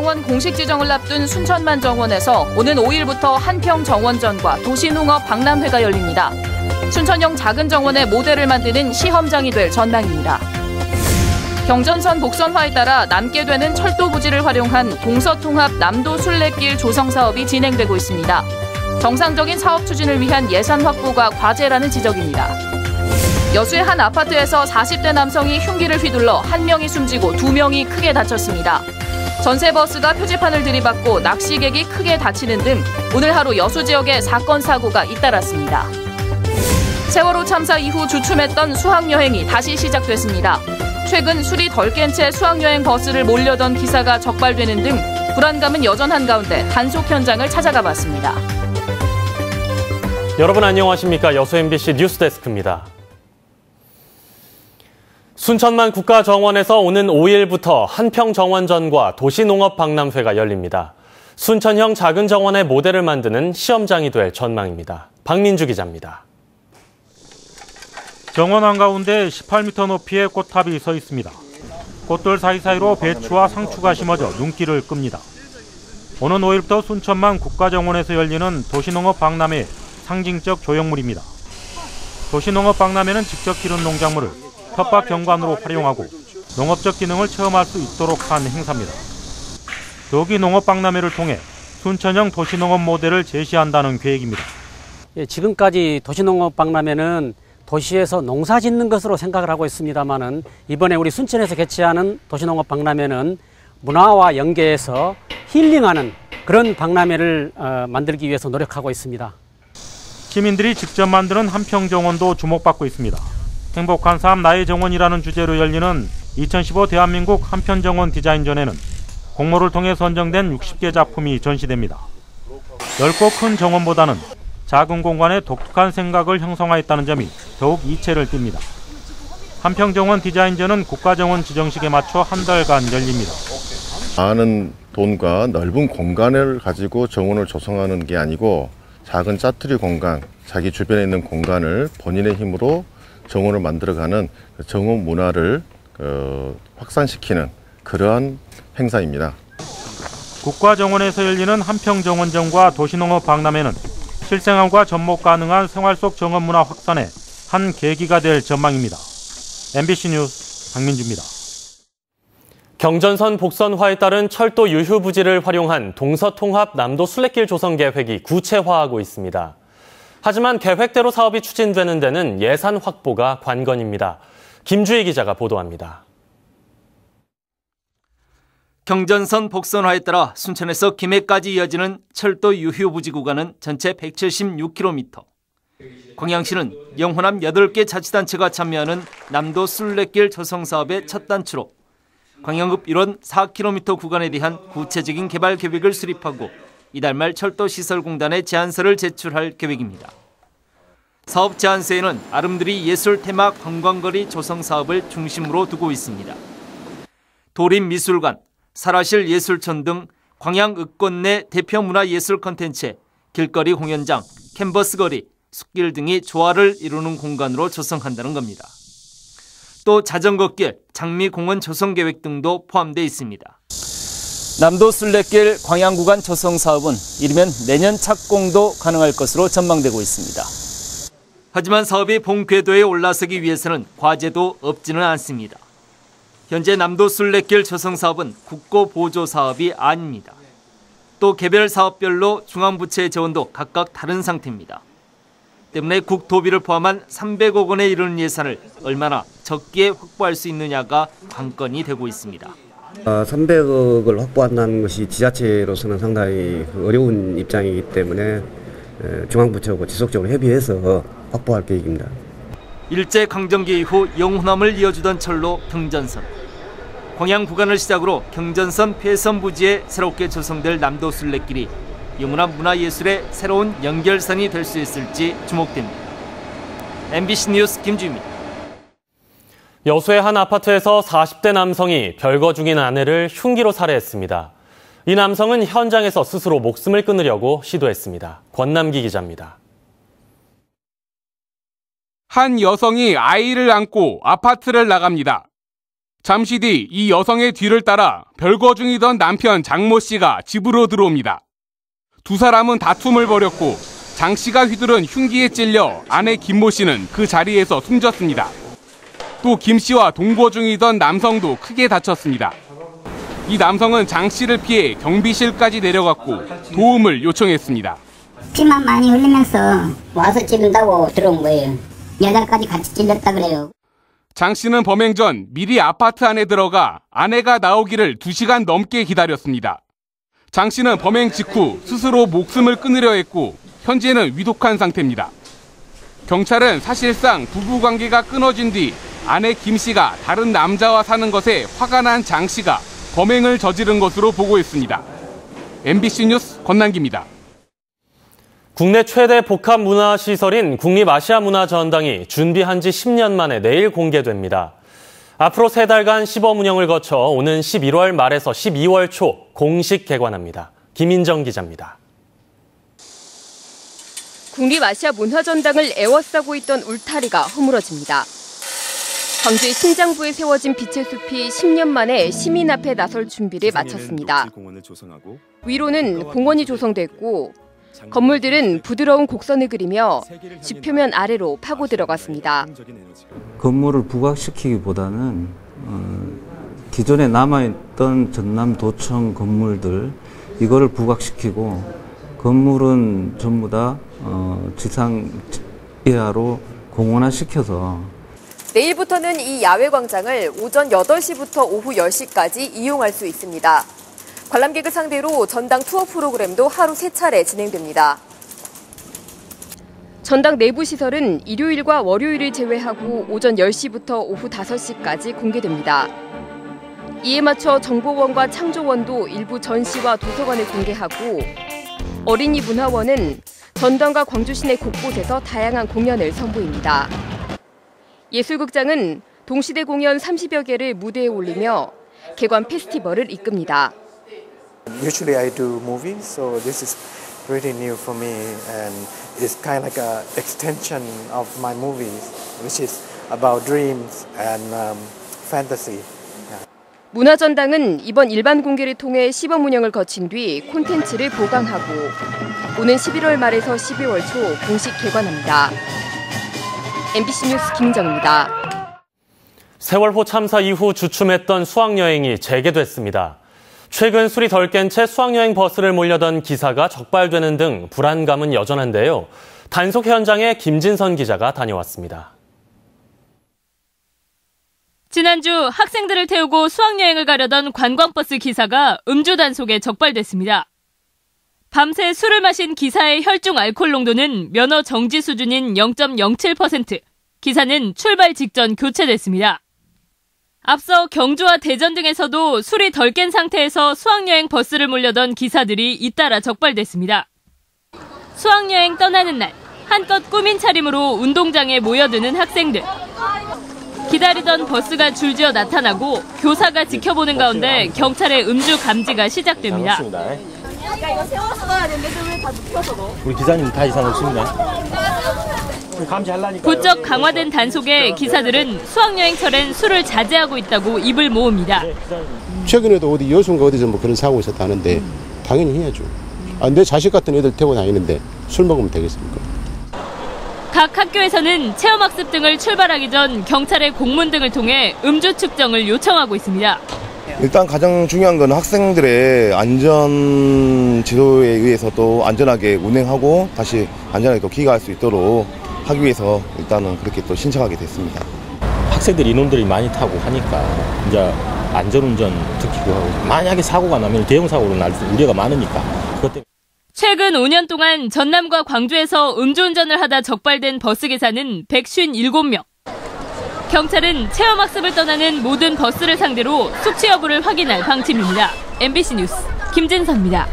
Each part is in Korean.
국가정원 공식 지정을 앞둔 순천만 정원에서 오는 5일부터 한평정원전과 도시농업 박람회가 열립니다. 순천형 작은 정원의 모델을 만드는 시험장이 될 전망입니다. 경전선 복선화에 따라 남게 되는 철도 부지를 활용한 동서통합 남도 순례길 조성 사업이 진행되고 있습니다. 정상적인 사업 추진을 위한 예산 확보가 과제라는 지적입니다. 여수의 한 아파트에서 40대 남성이 흉기를 휘둘러 1명이 숨지고 2명이 크게 다쳤습니다. 전세버스가 표지판을 들이받고 낚시객이 크게 다치는 등 오늘 하루 여수 지역에 사건 사고가 잇따랐습니다. 세월호 참사 이후 주춤했던 수학여행이 다시 시작됐습니다. 최근 술이 덜 깬 채 수학여행 버스를 몰려던 기사가 적발되는 등 불안감은 여전한 가운데 단속 현장을 찾아가 봤습니다. 여러분 안녕하십니까? 여수 MBC 뉴스데스크입니다. 순천만 국가정원에서 오는 5일부터 한평정원전과 도시농업 박람회가 열립니다. 순천형 작은 정원의 모델을 만드는 시험장이 될 전망입니다. 박민주 기자입니다. 정원 한가운데 18m 높이의 꽃탑이 서 있습니다. 꽃들 사이사이로 배추와 상추가 심어져 눈길을 끕니다. 오는 5일부터 순천만 국가정원에서 열리는 도시농업 박람회의 상징적 조형물입니다. 도시농업 박람회는 직접 기른 농작물을 텃밭 경관으로 활용하고 농업적 기능을 체험할 수 있도록 한 행사입니다. 더욱이 농업박람회를 통해 순천형 도시농업 모델을 제시한다는 계획입니다. 지금까지 도시농업박람회는 도시에서 농사 짓는 것으로 생각을 하고 있습니다만은 이번에 우리 순천에서 개최하는 도시농업박람회는 문화와 연계해서 힐링하는 그런 박람회를 만들기 위해서 노력하고 있습니다. 시민들이 직접 만드는 한평정원도 주목받고 있습니다. 행복한 삶 나의 정원이라는 주제로 열리는 2015 대한민국 한평정원 디자인전에는 공모를 통해 선정된 60개 작품이 전시됩니다. 넓고 큰 정원보다는 작은 공간에 독특한 생각을 형성하였다는 점이 더욱 이채를 띱니다. 한평정원 디자인전은 국가정원 지정식에 맞춰 한 달간 열립니다. 많은 돈과 넓은 공간을 가지고 정원을 조성하는 게 아니고 작은 짜투리 공간, 자기 주변에 있는 공간을 본인의 힘으로 정원을 만들어가는 정원 문화를 확산시키는 그러한 행사입니다. 국가정원에서 열리는 한평정원전과 도시농업 박람회는 실생활과 접목 가능한 생활 속 정원 문화 확산의 한 계기가 될 전망입니다. MBC 뉴스 박민주입니다. 경전선 복선화에 따른 철도 유휴 부지를 활용한 동서통합 남도 순례길 조성 계획이 구체화하고 있습니다. 하지만 계획대로 사업이 추진되는 데는 예산 확보가 관건입니다. 김주희 기자가 보도합니다. 경전선 복선화에 따라 순천에서 김해까지 이어지는 철도 유휴부지 구간은 전체 176km. 광양시는 영호남 8개 자치단체가 참여하는 남도 순례길 조성 사업의 첫 단추로 광양읍 1원 4km 구간에 대한 구체적인 개발 계획을 수립하고 이달 말 철도시설공단에 제안서를 제출할 계획입니다. 사업 제안서에는 아름드리 예술 테마 관광거리 조성 사업을 중심으로 두고 있습니다. 도림미술관, 설화실 예술촌 등 광양 읍권 내 대표 문화예술 콘텐츠, 길거리 공연장, 캔버스 거리, 숲길 등이 조화를 이루는 공간으로 조성한다는 겁니다. 또 자전거길, 장미공원 조성 계획 등도 포함되어 있습니다. 남도 순례길 광양 구간 조성 사업은 이르면 내년 착공도 가능할 것으로 전망되고 있습니다. 하지만 사업이 본 궤도에 올라서기 위해서는 과제도 없지는 않습니다. 현재 남도 순례길 조성 사업은 국고 보조 사업이 아닙니다. 또 개별 사업별로 중앙부처의 재원도 각각 다른 상태입니다. 때문에 국토비를 포함한 300억 원에 이르는 예산을 얼마나 적기에 확보할 수 있느냐가 관건이 되고 있습니다. 300억을 확보한다는 것이 지자체로서는 상당히 어려운 입장이기 때문에 중앙부처하고 지속적으로 협의해서 확보할 계획입니다. 일제강점기 이후 영호남을 이어주던 철로 경전선. 광양 구간을 시작으로 경전선 폐선 부지에 새롭게 조성될 남도 순례길이 영호남 문화예술의 새로운 연결선이 될 수 있을지 주목됩니다. MBC 뉴스 김주희입니다. 여수의 한 아파트에서 40대 남성이 별거 중인 아내를 흉기로 살해했습니다. 이 남성은 현장에서 스스로 목숨을 끊으려고 시도했습니다. 권남기 기자입니다. 한 여성이 아이를 안고 아파트를 나갑니다. 잠시 뒤 이 여성의 뒤를 따라 별거 중이던 남편 장모 씨가 집으로 들어옵니다. 두 사람은 다툼을 벌였고 장 씨가 휘두른 흉기에 찔려 아내 김모 씨는 그 자리에서 숨졌습니다. 또 김 씨와 동거 중이던 남성도 크게 다쳤습니다. 이 남성은 장 씨를 피해 경비실까지 내려갔고 도움을 요청했습니다. 피만 많이 흘리면서 와서 찌른다고 들어온 거예요. 여자까지 같이 찔렸다 그래요. 장 씨는 범행 전 미리 아파트 안에 들어가 아내가 나오기를 2시간 넘게 기다렸습니다. 장 씨는 범행 직후 스스로 목숨을 끊으려 했고 현재는 위독한 상태입니다. 경찰은 사실상 부부관계가 끊어진 뒤 아내 김 씨가 다른 남자와 사는 것에 화가 난 장 씨가 범행을 저지른 것으로 보고 있습니다. MBC 뉴스 권남기입니다. 국내 최대 복합문화시설인 국립아시아문화전당이 준비한 지 10년 만에 내일 공개됩니다. 앞으로 3달간 시범 운영을 거쳐 오는 11월 말에서 12월 초 공식 개관합니다. 김인정 기자입니다. 국립아시아문화전당을 에워싸고 있던 울타리가 허물어집니다. 광주의 심장부에 세워진 빛의 숲이 10년 만에 시민 앞에 나설 준비를 마쳤습니다. 위로는 공원이 조성됐고 건물들은 부드러운 곡선을 그리며 지표면 아래로 파고 들어갔습니다. 건물을 부각시키기보다는 기존에 남아있던 전남도청 건물들 이거를 부각시키고 건물은 전부 다 지상 이하로 공원화시켜서 내일부터는 이 야외 광장을 오전 8시부터 오후 10시까지 이용할 수 있습니다. 관람객을 상대로 전당 투어 프로그램도 하루 3차례 진행됩니다. 전당 내부 시설은 일요일과 월요일을 제외하고 오전 10시부터 오후 5시까지 공개됩니다. 이에 맞춰 정보원과 창조원도 일부 전시와 도서관을 공개하고 어린이 문화원은 전당과 광주 시내 곳곳에서 다양한 공연을 선보입니다. 예술극장은 동시대 공연 30여 개를 무대에 올리며 개관 페스티벌을 이끕니다. Usually I do movies, so this is pretty new for me and it's kind of like an extension of my movies, which is about dreams and fantasy. 문화전당은 이번 일반 공개를 통해 시범 운영을 거친 뒤 콘텐츠를 보강하고 오는 11월 말에서 12월 초 공식 개관합니다. MBC 뉴스 김정입니다. 세월호 참사 이후 주춤했던 수학여행이 재개됐습니다. 최근 술이 덜 깬 채 수학여행 버스를 몰려던 기사가 적발되는 등 불안감은 여전한데요. 단속 현장에 김진선 기자가 다녀왔습니다. 지난주 학생들을 태우고 수학여행을 가려던 관광버스 기사가 음주 단속에 적발됐습니다. 밤새 술을 마신 기사의 혈중 알코올 농도는 면허 정지 수준인 0.07%. 기사는 출발 직전 교체됐습니다. 앞서 경주와 대전 등에서도 술이 덜 깬 상태에서 수학여행 버스를 몰려던 기사들이 잇따라 적발됐습니다. 수학여행 떠나는 날, 한껏 꾸민 차림으로 운동장에 모여드는 학생들. 기다리던 버스가 줄지어 나타나고 교사가 지켜보는 가운데 경찰의 음주 감지가 시작됩니다. 야, 이거 세워서 가야 되는데 왜 다 눕혀서 넣어? 우리 기사님 다 이상 없습니다. 부쩍 강화된 단속에 기사들은 수학여행철엔 술을 자제하고 있다고 입을 모읍니다. 최근에도 어디 여수인가 어디서 뭐 그런 사고가 있었다는데 당연히 해야죠. 내 자식 같은 애들 태고 다니는데 술 먹으면 되겠습니까? 각 학교에서는 체험학습 등을 출발하기 전 경찰의 공문 등을 통해 음주 측정을 요청하고 있습니다. 일단 가장 중요한 건 학생들의 안전 지도에 의해서 또 안전하게 운행하고 다시 안전하게 또 귀가할 수 있도록 하기 위해서 일단은 그렇게 또 신청하게 됐습니다. 학생들이 인원들이 많이 타고 하니까 이제 안전운전 지키고 하고 만약에 사고가 나면 대형 사고로 날 우려가 많으니까 그것 때문에. 최근 5년 동안 전남과 광주에서 음주운전을 하다 적발된 버스기사는 157명. 경찰은 체험학습을 떠나는 모든 버스를 상대로 숙취 여부를 확인할 방침입니다. MBC 뉴스 김진선입니다.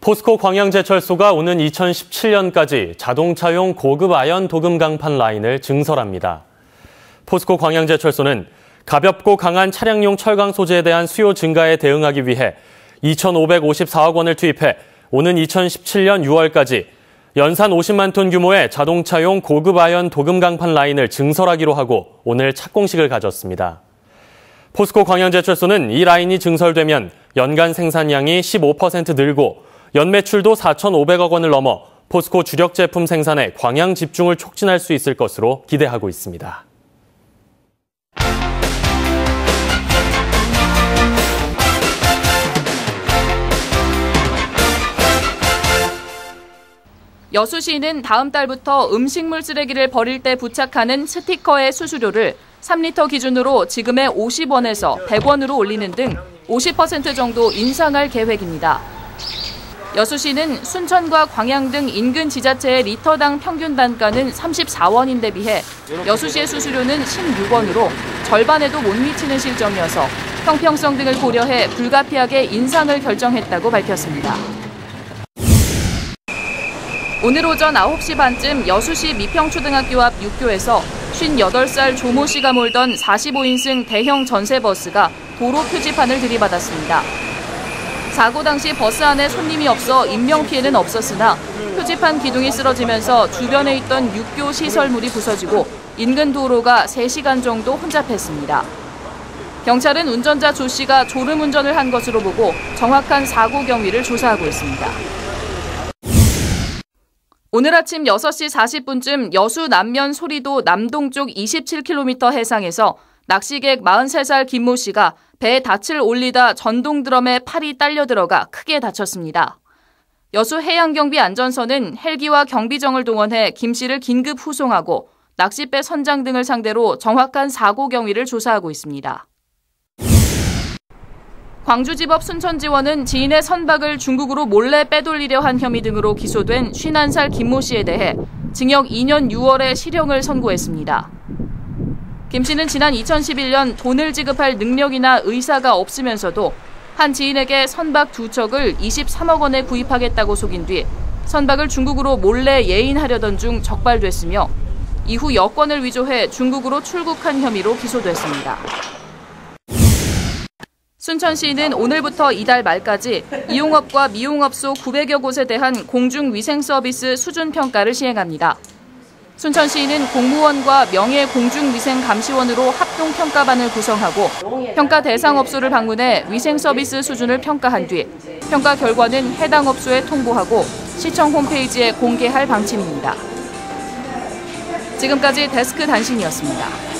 포스코 광양제철소가 오는 2017년까지 자동차용 고급 아연 도금 강판 라인을 증설합니다. 포스코 광양제철소는 가볍고 강한 차량용 철강 소재에 대한 수요 증가에 대응하기 위해 2,554억 원을 투입해 오는 2017년 6월까지 연산 50만 톤 규모의 자동차용 고급 아연 도금 강판 라인을 증설하기로 하고 오늘 착공식을 가졌습니다. 포스코 광양제철소는 이 라인이 증설되면 연간 생산량이 15% 늘고 연매출도 4,500억 원을 넘어 포스코 주력 제품 생산에 광양 집중을 촉진할 수 있을 것으로 기대하고 있습니다. 여수시는 다음 달부터 음식물 쓰레기를 버릴 때 부착하는 스티커의 수수료를 3리터 기준으로 지금의 50원에서 100원으로 올리는 등 50% 정도 인상할 계획입니다. 여수시는 순천과 광양 등 인근 지자체의 리터당 평균 단가는 34원인데 비해 여수시의 수수료는 16원으로 절반에도 못 미치는 실정이어서 형평성 등을 고려해 불가피하게 인상을 결정했다고 밝혔습니다. 오늘 오전 9시 반쯤 여수시 미평초등학교 앞 육교에서 58살 조모 씨가 몰던 45인승 대형 전세버스가 도로 표지판을 들이받았습니다. 사고 당시 버스 안에 손님이 없어 인명피해는 없었으나 표지판 기둥이 쓰러지면서 주변에 있던 육교 시설물이 부서지고 인근 도로가 3시간 정도 혼잡했습니다. 경찰은 운전자 조 씨가 졸음운전을 한 것으로 보고 정확한 사고 경위를 조사하고 있습니다. 오늘 아침 6시 40분쯤 여수 남면 소리도 남동쪽 27km 해상에서 낚시객 43살 김모 씨가 배에 닻을 올리다 전동 드럼에 팔이 딸려 들어가 크게 다쳤습니다. 여수 해양경비 안전선은 헬기와 경비정을 동원해 김 씨를 긴급 후송하고 낚싯배 선장 등을 상대로 정확한 사고 경위를 조사하고 있습니다. 광주지법 순천지원은 지인의 선박을 중국으로 몰래 빼돌리려 한 혐의 등으로 기소된 51살 김모 씨에 대해 징역 2년 6월에 실형을 선고했습니다. 김 씨는 지난 2011년 돈을 지급할 능력이나 의사가 없으면서도 한 지인에게 선박 2척을 23억 원에 구입하겠다고 속인 뒤 선박을 중국으로 몰래 예인하려던 중 적발됐으며 이후 여권을 위조해 중국으로 출국한 혐의로 기소됐습니다. 순천시는 오늘부터 이달 말까지 이용업과 미용업소 900여 곳에 대한 공중위생 서비스 수준평가를 시행합니다. 순천시는 공무원과 명예공중위생감시원으로 합동평가반을 구성하고 평가 대상 업소를 방문해 위생 서비스 수준을 평가한 뒤 평가 결과는 해당 업소에 통보하고 시청 홈페이지에 공개할 방침입니다. 지금까지 데스크 단신이었습니다.